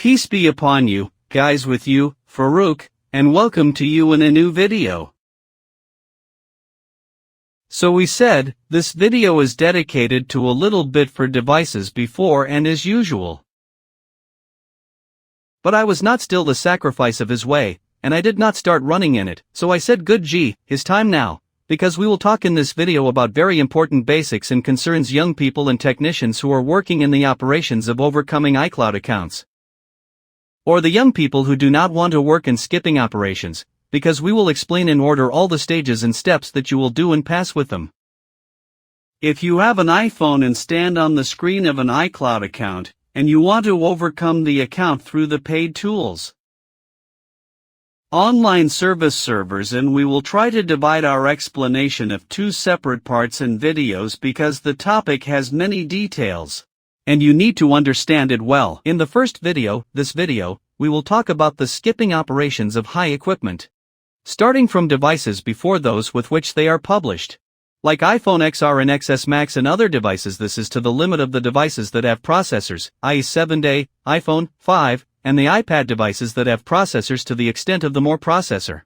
Peace be upon you, guys, with you, Farouk, and welcome to you in a new video. So we said, this video is dedicated to a little bit for devices before and as usual. But I was not still the sacrifice of his way, and I did not start running in it, so I said good gee, his time now, because we will talk in this video about very important basics and concerns young people and technicians who are working in the operations of overcoming iCloud accounts. Or the young people who do not want to work in skipping operations, because we will explain in order all the stages and steps that you will do and pass with them. If you have an iPhone and stand on the screen of an iCloud account, and you want to overcome the account through the paid tools, online service servers, and we will try to divide our explanation of two separate parts in videos because the topic has many details, and you need to understand it well. In the first video, we will talk about the skipping operations of high equipment, starting from devices before those with which they are published, like iPhone XR and XS Max and other devices. This is to the limit of the devices that have processors, i.e. 7-day, iPhone 5, and the iPad devices that have processors to the extent of the more processor.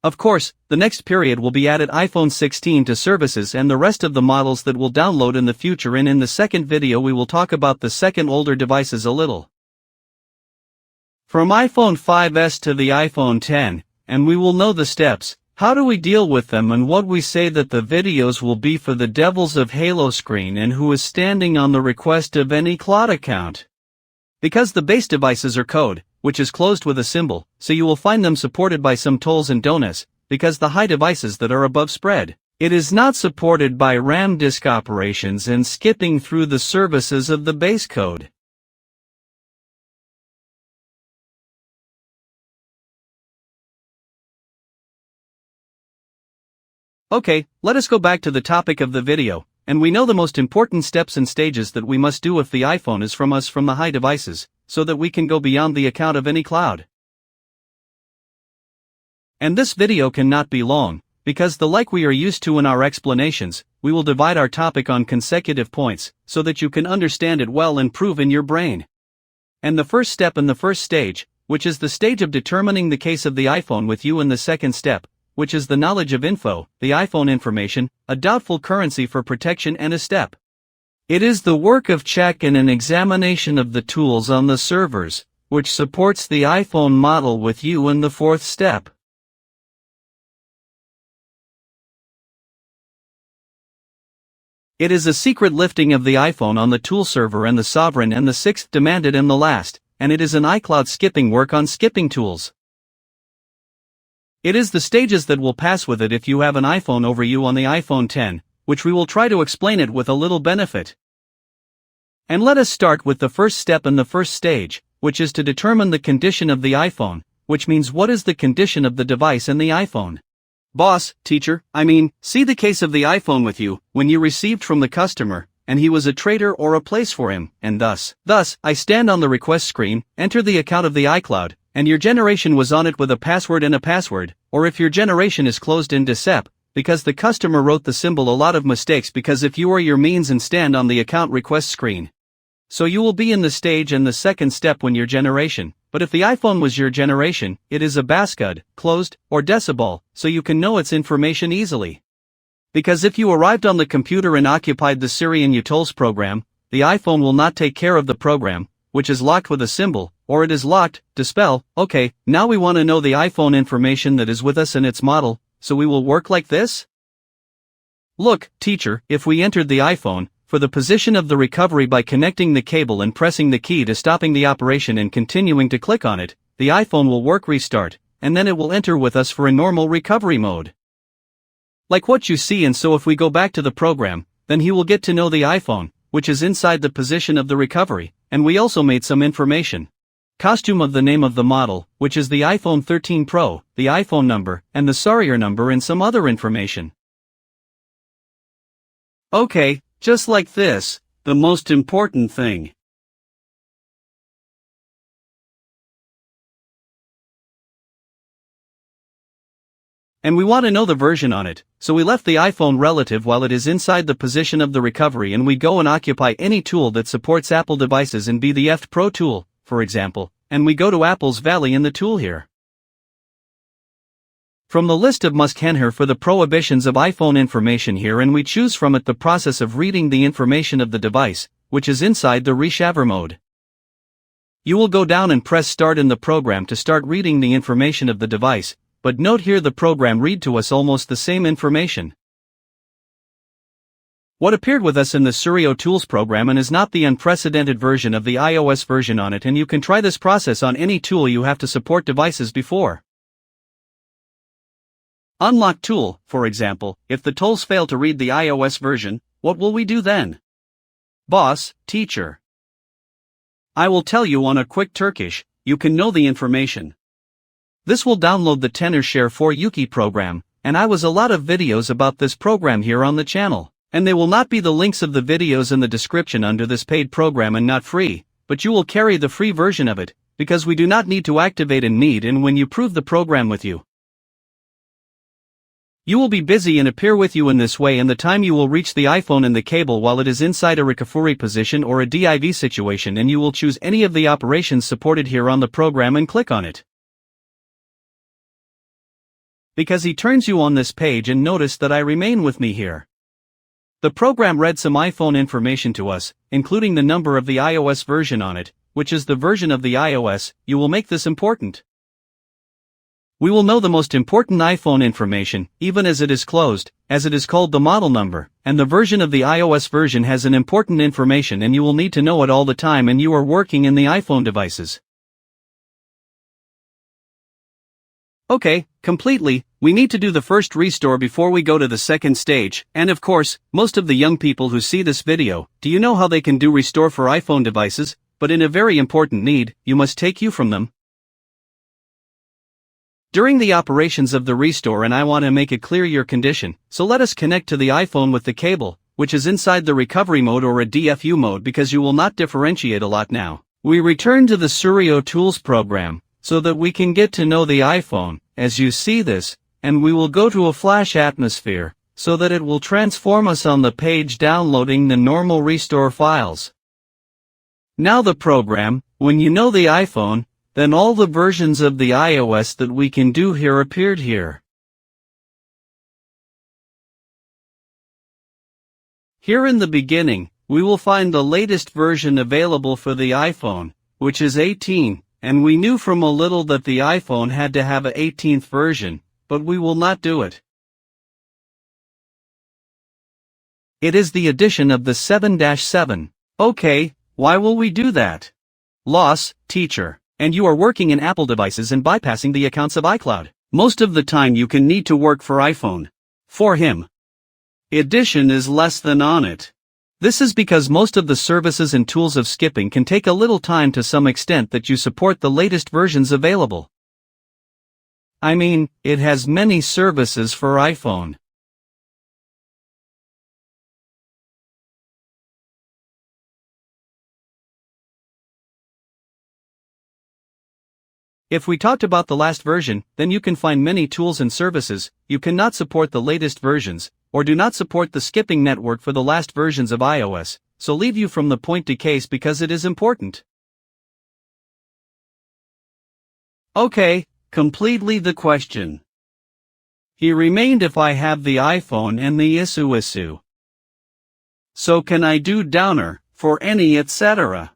Of course, the next period will be added iPhone 16 to services and the rest of the models that will download in the future, and in the second video we will talk about the second older devices a little. From iPhone 5S to the iPhone 10, and we will know the steps, how do we deal with them, and what we say that the videos will be for the devils of Halo screen and who is standing on the request of any cloud account. Because the base devices are code, which is closed with a symbol, so you will find them supported by some tolls and donuts, because the high devices that are above spread, it is not supported by RAM disk operations and skipping through the services of the base code. Okay, let us go back to the topic of the video, and we know the most important steps and stages that we must do if the iPhone is from the high devices, so that we can go beyond the account of any cloud. And this video cannot be long, because like we are used to in our explanations, we will divide our topic on consecutive points, so that you can understand it well and prove in your brain. And the first step and the first stage, which is the stage of determining the case of the iPhone with you, and the second step, which is the knowledge of info, the iPhone information, a doubtful currency for protection, and a step. It is the work of check and an examination of the tools on the servers, which supports the iPhone model with you in the fourth step. It is a secret lifting of the iPhone on the tool server and the sovereign, and the sixth demanded and the last, and it is an iCloud skipping work on skipping tools. It is the stages that will pass with it if you have an iPhone over you on the iPhone 10, which we will try to explain it with a little benefit. And let us start with the first step and the first stage, which is to determine the condition of the iPhone, which means what is the condition of the device in the iPhone. Boss, teacher, see the case of the iPhone with you, when you received from the customer, and he was a trader or a place for him, and thus, I stand on the request screen, enter the account of the iCloud, and your generation was on it with a password and a password, or if your generation is closed in DECEP, because the customer wrote the symbol a lot of mistakes, because if you are your means and stand on the account request screen. So you will be in the stage and the second step when your generation, but if the iPhone was your generation, it is a BASCUD, closed, or decibel, so you can know its information easily. Because if you arrived on the computer and occupied the Syrian utils program, the iPhone will not take care of the program, which is locked with a symbol, or it is locked, dispel. Okay, now we want to know the iPhone information that is with us and its model, so we will work like this. Look, teacher, if we entered the iPhone, for the position of the recovery by connecting the cable and pressing the key to stopping the operation and continuing to click on it, the iPhone will work restart, and then it will enter with us for a normal recovery mode. Like what you see, and so if we go back to the program, then he will get to know the iPhone, which is inside the position of the recovery, and we also made some information. Costume of the name of the model, which is the iPhone 13 Pro, the iPhone number, and the serial number, and some other information. Okay, just like this, the most important thing. And we want to know the version on it, so we left the iPhone relative while it is inside the position of the recovery, and we go and occupy any tool that supports Apple devices and be the LPro tool, for example, and we go to Apple's Valley in the tool here. From the list of must-can here for the prohibitions of iPhone information here, and we choose from it the process of reading the information of the device, which is inside the reshaver mode. You will go down and press start in the program to start reading the information of the device, but note here the program read to us almost the same information. What appeared with us in the Surio Tools program and is not the unprecedented version of the iOS version on it, and you can try this process on any tool you have to support devices before. Unlock tool, for example, if the tools fail to read the iOS version, what will we do then? Boss, teacher. I will tell you on a quick Turkish, you can know the information. This will download the Tenorshare for Yuki program, and I was a lot of videos about this program here on the channel, and they will not be the links of the videos in the description under this paid program and not free, but you will carry the free version of it, because we do not need to activate and need in when you prove the program with you. You will be busy and appear with you in this way, and the time you will reach the iPhone in the cable while it is inside a recovery position or a div situation, and you will choose any of the operations supported here on the program and click on it. Because he turns you on this page, and notice that I remain with me here. The program read some iPhone information to us, including the number of the iOS version on it, which is the version of the iOS. You will make this important. We will know the most important iPhone information, even as it is closed, as it is called the model number, and the version of the iOS version has an important information, and you will need to know it all the time and you are working in the iPhone devices. Okay, completely, we need to do the first restore before we go to the second stage, and of course, most of the young people who see this video, do you know how they can do restore for iPhone devices? But in a very important need, you must take you from them. During the operations of the restore, and I want to make it clear your condition, so let us connect to the iPhone with the cable, which is inside the recovery mode or a DFU mode, because you will not differentiate a lot now. We return to the Surio Tools program, so that we can get to know the iPhone, as you see this, and we will go to a flash atmosphere, so that it will transform us on the page downloading the normal restore files. Now the program, when you know the iPhone, then all the versions of the iOS that we can do here appeared here. Here in the beginning, we will find the latest version available for the iPhone, which is 18, and we knew from a little that the iPhone had to have an 18th version, but we will not do it. It is the addition of the 7-7. Okay, why will we do that? Loss, teacher. And you are working in Apple devices and bypassing the accounts of iCloud. Most of the time you can need to work for iPhone. For him. Addition is less than on it. This is because most of the services and tools of skipping can take a little time to some extent that you support the latest versions available. I mean, it has many services for iPhone. If we talked about the last version, then you can find many tools and services. You cannot support the latest versions, or do not support the skipping network for the last versions of iOS, so leave you from the point to case because it is important. Okay, completely the question. He remained if I have the iPhone and the issue. So can I do downer, for any etc.?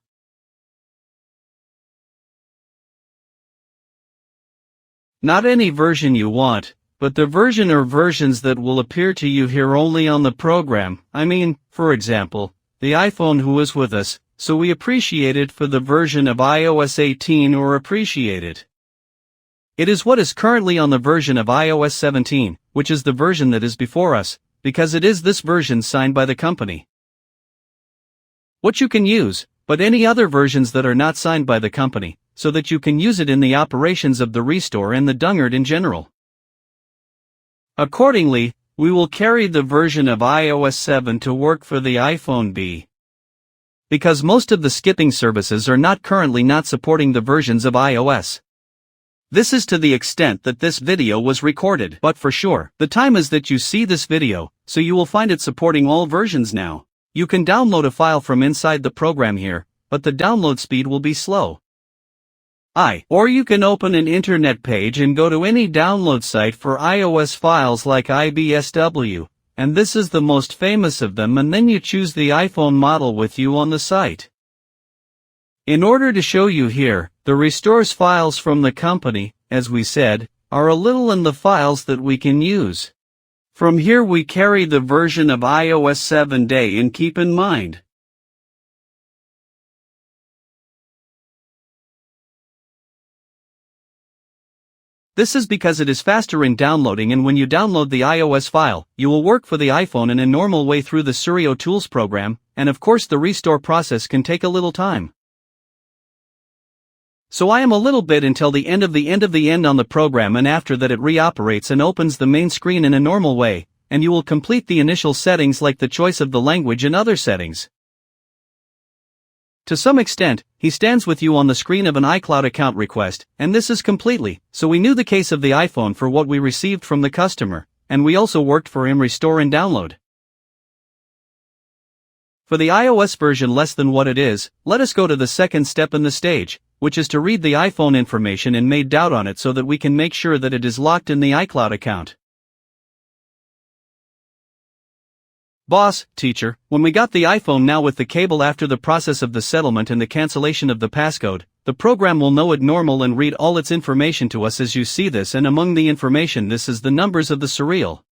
Not any version you want, but the version or versions that will appear to you here only on the program. I mean, for example, the iPhone who is with us, so we appreciate it for the version of iOS 18 or appreciate it. It is what is currently on the version of iOS 17, which is the version that is before us, because it is this version signed by the company. What you can use, but any other versions that are not signed by the company, so that you can use it in the operations of the restore and the downgrading in general. Accordingly, we will carry the version of iOS 7 to work for the iPhone B. Because most of the skipping services are not currently not supporting the versions of iOS. This is to the extent that this video was recorded, but for sure, the time is that you see this video, so you will find it supporting all versions now. You can download a file from inside the program here, but the download speed will be slow. Or you can open an internet page and go to any download site for iOS files like iBSW, and this is the most famous of them, and then you choose the iPhone model with you on the site. In order to show you here, the restores files from the company, as we said, are a little in the files that we can use. From here we carry the version of iOS 7 day and keep in mind. This is because it is faster in downloading, and when you download the iOS file, you will work for the iPhone in a normal way through the Surio Tools program, and of course the restore process can take a little time. So I am a little bit until the end on the program, and after that it reoperates and opens the main screen in a normal way, and you will complete the initial settings like the choice of the language and other settings. To some extent, he stands with you on the screen of an iCloud account request, and this is completely, so we knew the case of the iPhone for what we received from the customer, and we also worked for him restore and download. For the iOS version less than what it is, let us go to the second step in the stage, which is to read the iPhone information and made doubt on it so that we can make sure that it is locked in the iCloud account. Boss, teacher, when we got the iPhone now with the cable after the process of the settlement and the cancellation of the passcode, the program will know it normal and read all its information to us as you see this, and among the information this is the numbers of the serial.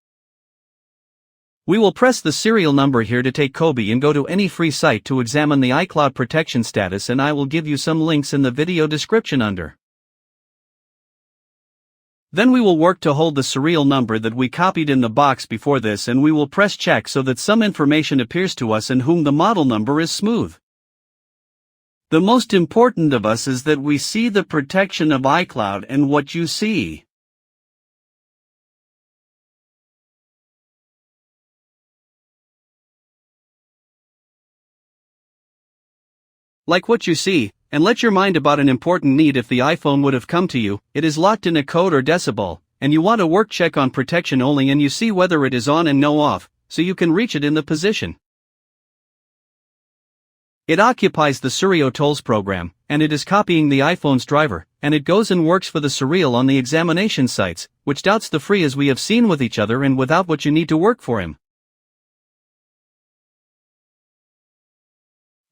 We will press the serial number here to take Kobe and go to any free site to examine the iCloud protection status, and I will give you some links in the video description under. Then we will work to hold the serial number that we copied in the box before this, and we will press check so that some information appears to us and whom the model number is smooth. The most important of us is that we see the protection of iCloud and what you see. Like what you see, and let your mind about an important need. If the iPhone would have come to you, it is locked in a code or decibel, and you want to work check on protection only, and you see whether it is on and no off, so you can reach it in the position. It occupies the Surio Tools program, and it is copying the iPhone's driver, and it goes and works for the serial on the examination sites, which doubts the free as we have seen with each other and without what you need to work for him.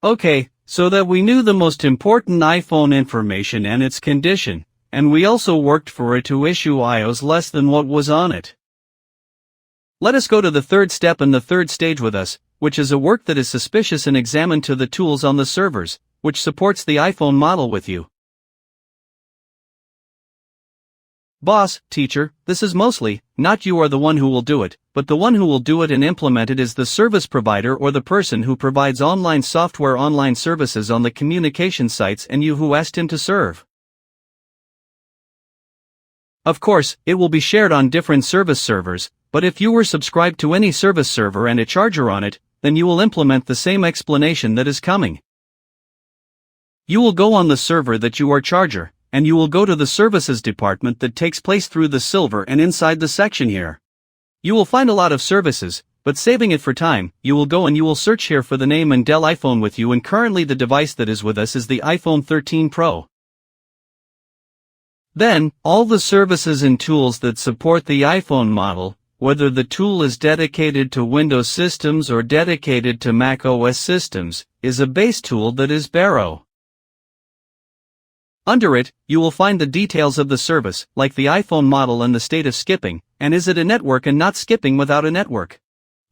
Okay. So that we knew the most important iPhone information and its condition, and we also worked for it to issue iOS less than what was on it. Let us go to the third step in the third stage with us, which is a work that is suspicious and examined to the tools on the servers, which supports the iPhone model with you. Boss, teacher, this is mostly, not you are the one who will do it, but the one who will do it and implement it is the service provider or the person who provides online software, online services on the communication sites, and you who asked him to serve. Of course, it will be shared on different service servers, but if you were subscribed to any service server and a charger on it, then you will implement the same explanation that is coming. You will go on the server that you are charger, and you will go to the services department that takes place through the silver and inside the section here. You will find a lot of services, but saving it for time, you will go and you will search here for the name and Dell iPhone with you, and currently the device that is with us is the iPhone 13 Pro. Then, all the services and tools that support the iPhone model, whether the tool is dedicated to Windows systems or dedicated to Mac OS systems, is a base tool that is Barrow. Under it, you will find the details of the service, like the iPhone model and the state of skipping, and is it a network and not skipping without a network.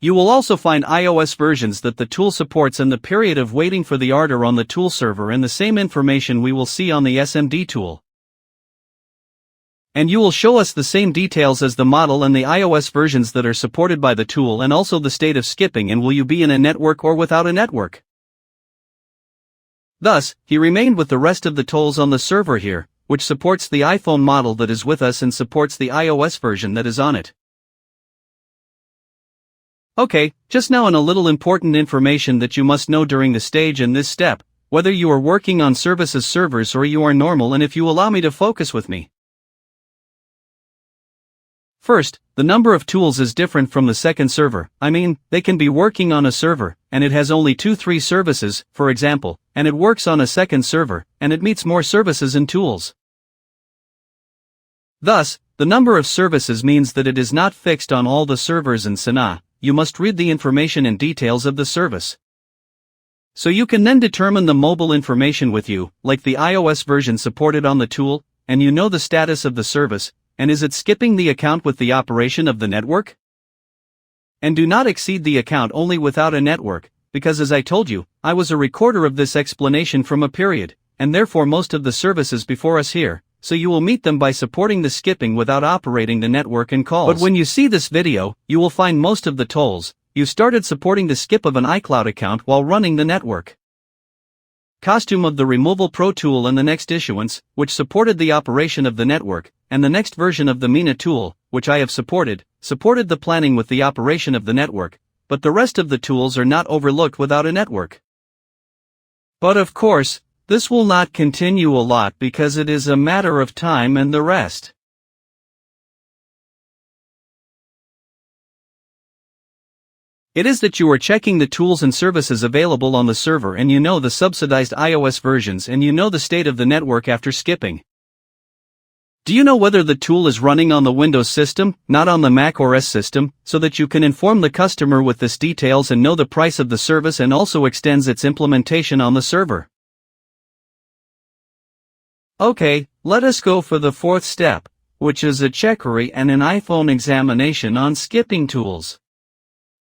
You will also find iOS versions that the tool supports and the period of waiting for the order on the tool server, and the same information we will see on the SMD tool. And you will show us the same details as the model and the iOS versions that are supported by the tool, and also the state of skipping, and will you be in a network or without a network. Thus, he remained with the rest of the tools on the server here, which supports the iPhone model that is with us and supports the iOS version that is on it. Okay, just now a little important information that you must know during the stage and this step, whether you are working on services servers or you are normal, and if you allow me to focus with me. First, the number of tools is different from the second server. I mean, they can be working on a server, and it has only 2-3 services, for example, and it works on a second server, and it meets more services and tools. Thus, the number of services means that it is not fixed on all the servers in Sana. You must read the information and details of the service. So you can then determine the mobile information with you, like the iOS version supported on the tool, and you know the status of the service, and is it skipping the account with the operation of the network? And do not exceed the account only without a network, because as I told you, I was a recorder of this explanation from a period, and therefore most of the services before us here, so you will meet them by supporting the skipping without operating the network and calls. But when you see this video, you will find most of the tolls, you started supporting the skip of an iCloud account while running the network. Costume of the Removal Pro tool and the next issuance, which supported the operation of the network, and the next version of the Mina tool, which I have supported the planning with the operation of the network, but the rest of the tools are not overlooked without a network. But of course, this will not continue a lot because it is a matter of time and the rest. It is that you are checking the tools and services available on the server and you know the subsidized iOS versions and you know the state of the network after skipping. Do you know whether the tool is running on the Windows system, not on the Mac OS system, so that you can inform the customer with this details and know the price of the service and also extends its implementation on the server? Okay, let us go for the fourth step, which is a checkery and an iPhone examination on skipping tools.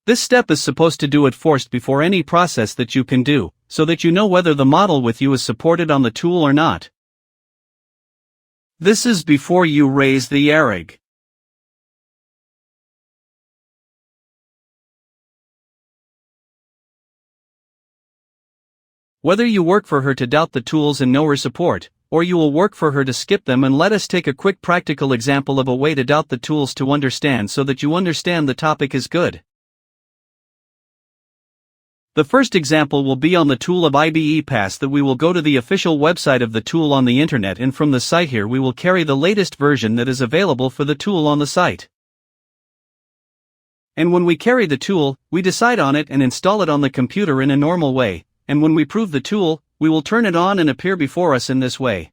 This step is supposed to do it first before any process that you can do, so that you know whether the model with you is supported on the tool or not. This is before you raise the ARIG. Whether you work for her to doubt the tools and know her support, or you will work for her to skip them, and let us take a quick practical example of a way to doubt the tools to understand so that you understand the topic is good. The first example will be on the tool of iBypass that we will go to the official website of the tool on the internet, and from the site here we will carry the latest version that is available for the tool on the site. And when we carry the tool, we decide on it and install it on the computer in a normal way, and when we prove the tool, we will turn it on and appear before us in this way.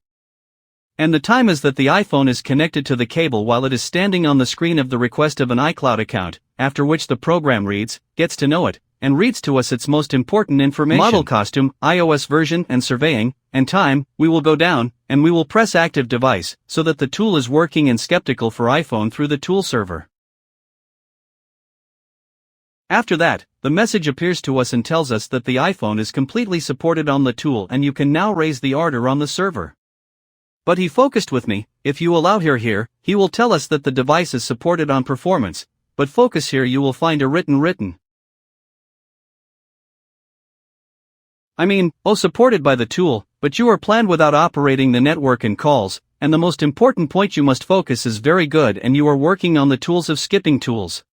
And the time is that the iPhone is connected to the cable while it is standing on the screen of the request of an iCloud account, after which the program reads, gets to know it, and reads to us its most important information. Model, costume, iOS version and surveying, and time. We will go down, and we will press active device, so that the tool is working and skeptical for iPhone through the tool server. After that, the message appears to us and tells us that the iPhone is completely supported on the tool and you can now raise the order on the server. But he focused with me. If you allow here, he will tell us that the device is supported on performance, but focus here, you will find a written. I mean, supported by the tool, but you are planned without operating the network and calls, and the most important point you must focus is very good and you are working on the tools of skipping tools.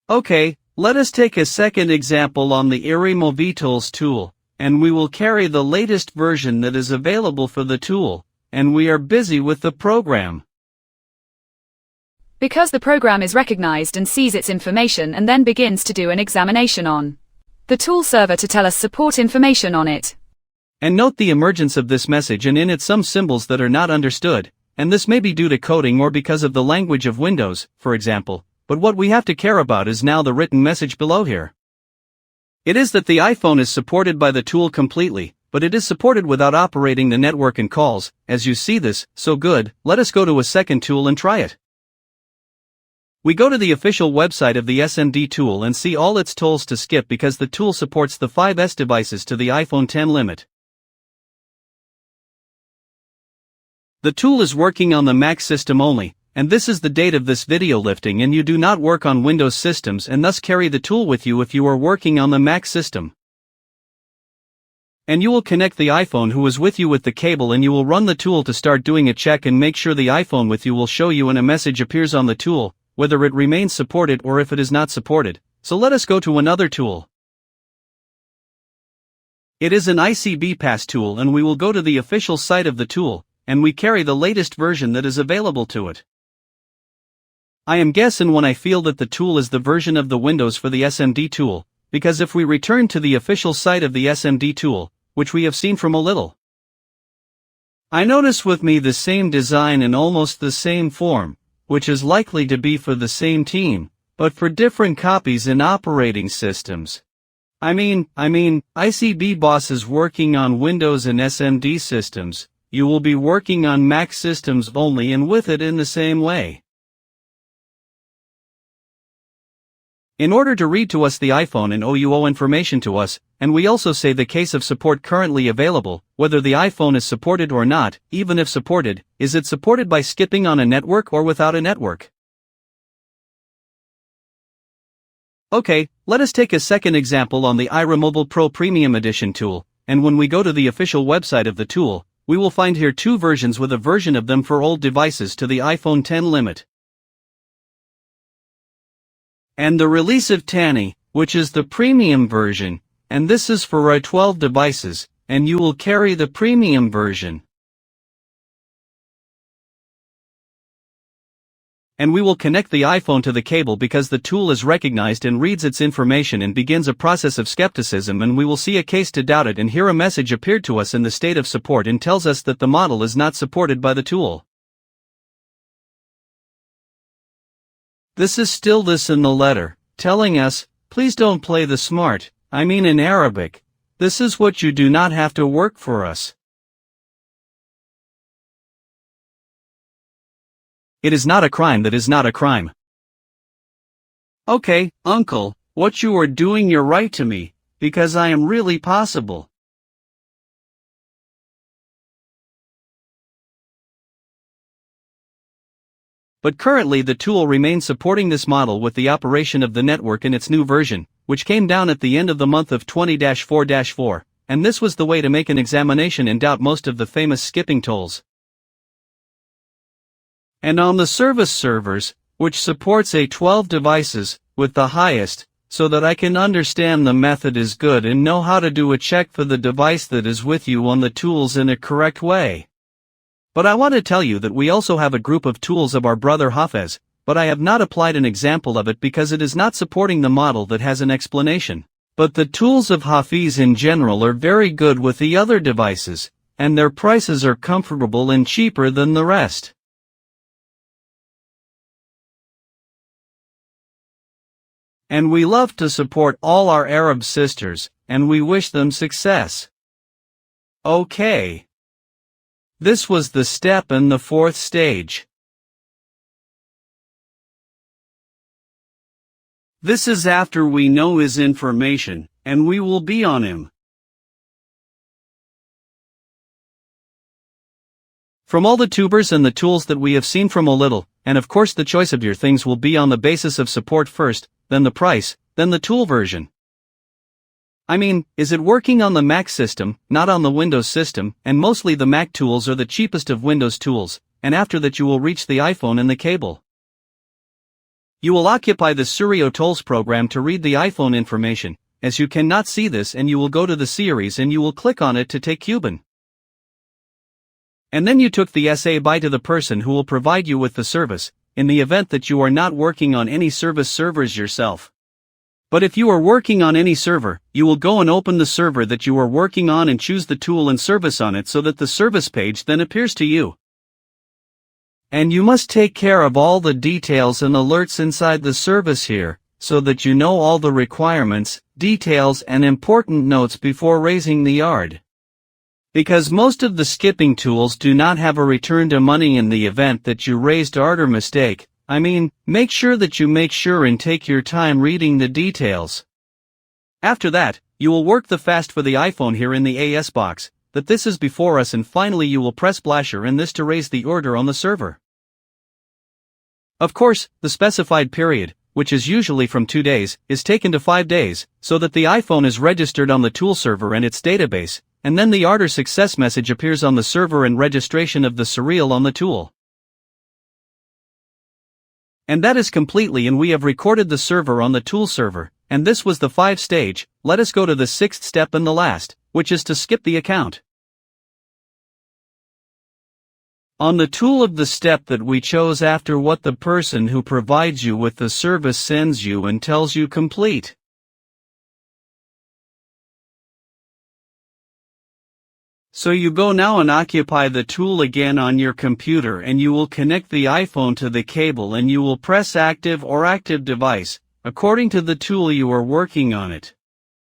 Okay, let us take a second example on the iRemove tool, and we will carry the latest version that is available for the tool, and we are busy with the program. Because the program is recognized and sees its information and then begins to do an examination on the tool server to tell us support information on it. And note the emergence of this message and in it some symbols that are not understood, and this may be due to coding or because of the language of Windows, for example. But what we have to care about is now the written message below here. It is that the iPhone is supported by the tool completely, but it is supported without operating the network and calls. As you see this, so good, let us go to a second tool and try it. We go to the official website of the SND tool and see all its tools to skip because the tool supports the 5S devices to the iPhone 10 limit. The tool is working on the Mac system only. And this is the date of this video lifting, and you do not work on Windows systems and thus carry the tool with you if you are working on the Mac system. And you will connect the iPhone who is with you with the cable and you will run the tool to start doing a check and make sure the iPhone with you will show you and a message appears on the tool, whether it remains supported or if it is not supported. So let us go to another tool. It is an iBypass tool and we will go to the official site of the tool, and we carry the latest version that is available to it. I am guessing when I feel that the tool is the version of the Windows for the SMD tool, because if we return to the official site of the SMD tool, which we have seen from a little, I notice with me the same design and almost the same form, which is likely to be for the same team, but for different copies and operating systems. I mean, ICB bosses working on Windows and SMD systems, you will be working on Mac systems only and with it in the same way. In order to read to us the iPhone and OUO information to us, and we also say the case of support currently available, whether the iPhone is supported or not, even if supported, is it supported by skipping on a network or without a network? Okay, let us take a second example on the iRemoval Pro Premium Edition tool, and when we go to the official website of the tool, we will find here two versions with a version of them for old devices to the iPhone X limit, and the release of Tanny, which is the premium version, and this is for A12 devices, and you will carry the premium version. And we will connect the iPhone to the cable because the tool is recognized and reads its information and begins a process of skepticism, and we will see a case to doubt it and hear a message appeared to us in the state of support and tells us that the model is not supported by the tool. This is still this in the letter, telling us, please don't play the smart, in Arabic, this is what you do not have to work for us. It is not a crime that is not a crime. Okay, uncle, what you are doing you're right to me, because I am really possible. But currently the tool remains supporting this model with the operation of the network in its new version, which came down at the end of the month of 20-4-4, and this was the way to make an examination and doubt most of the famous skipping tolls. And on the service servers, which supports A12 devices, with the highest, so that I can understand the method is good and know how to do a check for the device that is with you on the tools in a correct way. But I want to tell you that we also have a group of tools of our brother Hafez, but I have not applied an example of it because it is not supporting the model that has an explanation. But the tools of Hafiz in general are very good with the other devices, and their prices are comfortable and cheaper than the rest. And we love to support all our Arab sisters, and we wish them success. Okay. This was the step in the fourth stage. This is after we know his information, and we will be on him. From all the tubers and the tools that we have seen from a little, and of course the choice of your things will be on the basis of support first, then the price, then the tool version. Is it working on the Mac system, not on the Windows system, and mostly the Mac tools are the cheapest of Windows tools, and after that you will reach the iPhone and the cable. You will occupy the Surio Tolls program to read the iPhone information, as you cannot see this, and you will go to the series and you will click on it to take Cuban. And then you took the SA by to the person who will provide you with the service, in the event that you are not working on any service servers yourself. But if you are working on any server, you will go and open the server that you are working on and choose the tool and service on it so that the service page then appears to you. And you must take care of all the details and alerts inside the service here, so that you know all the requirements, details and important notes before raising the yard. Because most of the skipping tools do not have a return to money in the event that you raised yard or mistake. Make sure that you make sure and take your time reading the details. After that, you will work the fast for the iPhone here in the AS box, that this is before us, and finally you will press Blasher in this to raise the order on the server. Of course, the specified period, which is usually from 2 days, is taken to 5 days, so that the iPhone is registered on the tool server and its database, and then the order success message appears on the server and registration of the serial on the tool. And that is completely, and we have recorded the server on the tool server, and this was the 5 stage. Let us go to the 6th step and the last, which is to skip the account. on the tool of the step that we chose after what the person who provides you with the service sends you and tells you complete. So you go now and occupy the tool again on your computer, and you will connect the iPhone to the cable, and you will press active or active device, according to the tool you are working on it.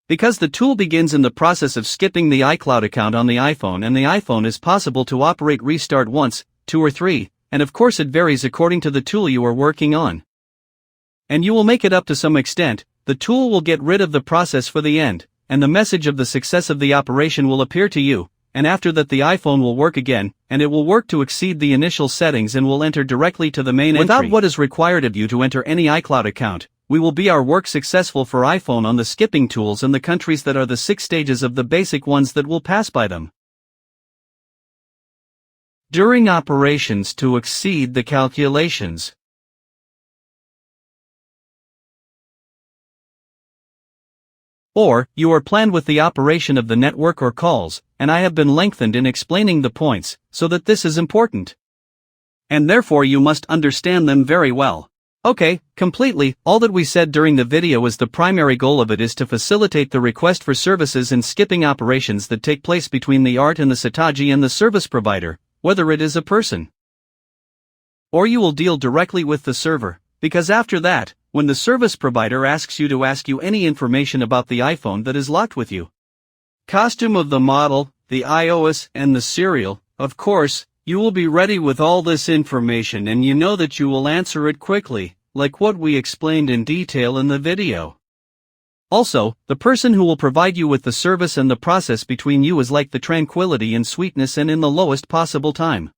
Because the tool begins in the process of skipping the iCloud account on the iPhone, and the iPhone is possible to operate restart once, 2 or 3, and of course it varies according to the tool you are working on. And you will make it up to some extent. The tool will get rid of the process for the end, and the message of the success of the operation will appear to you, and after that the iPhone will work again, and it will work to exceed the initial settings and will enter directly to the main entry. Without what is required of you to enter any iCloud account, we will be our work successful for iPhone on the skipping tools and the countries that are the 6 stages of the basic ones that will pass by them. During operations to exceed the calculations. Or, you are planned with the operation of the network or calls, and I have been lengthened in explaining the points, so that this is important. And therefore you must understand them very well. Okay, completely, all that we said during the video is the primary goal of it is to facilitate the request for services and skipping operations that take place between the ART and the Sataji and the service provider, whether it is a person. Or you will deal directly with the server, because after that, when the service provider asks you to ask you any information about the iPhone that is locked with you, costume of the model, the iOS and the serial, of course, you will be ready with all this information, and you know that you will answer it quickly, like what we explained in detail in the video. Also, the person who will provide you with the service and the process between you is like the tranquility and sweetness and in the lowest possible time.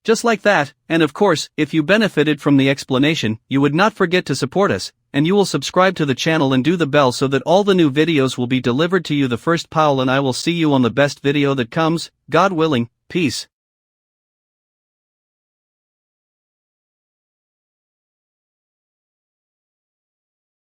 Just like that, and of course, if you benefited from the explanation, you would not forget to support us, and you will subscribe to the channel and do the bell so that all the new videos will be delivered to you the first. Paul and I will see you on the best video that comes, God willing. Peace.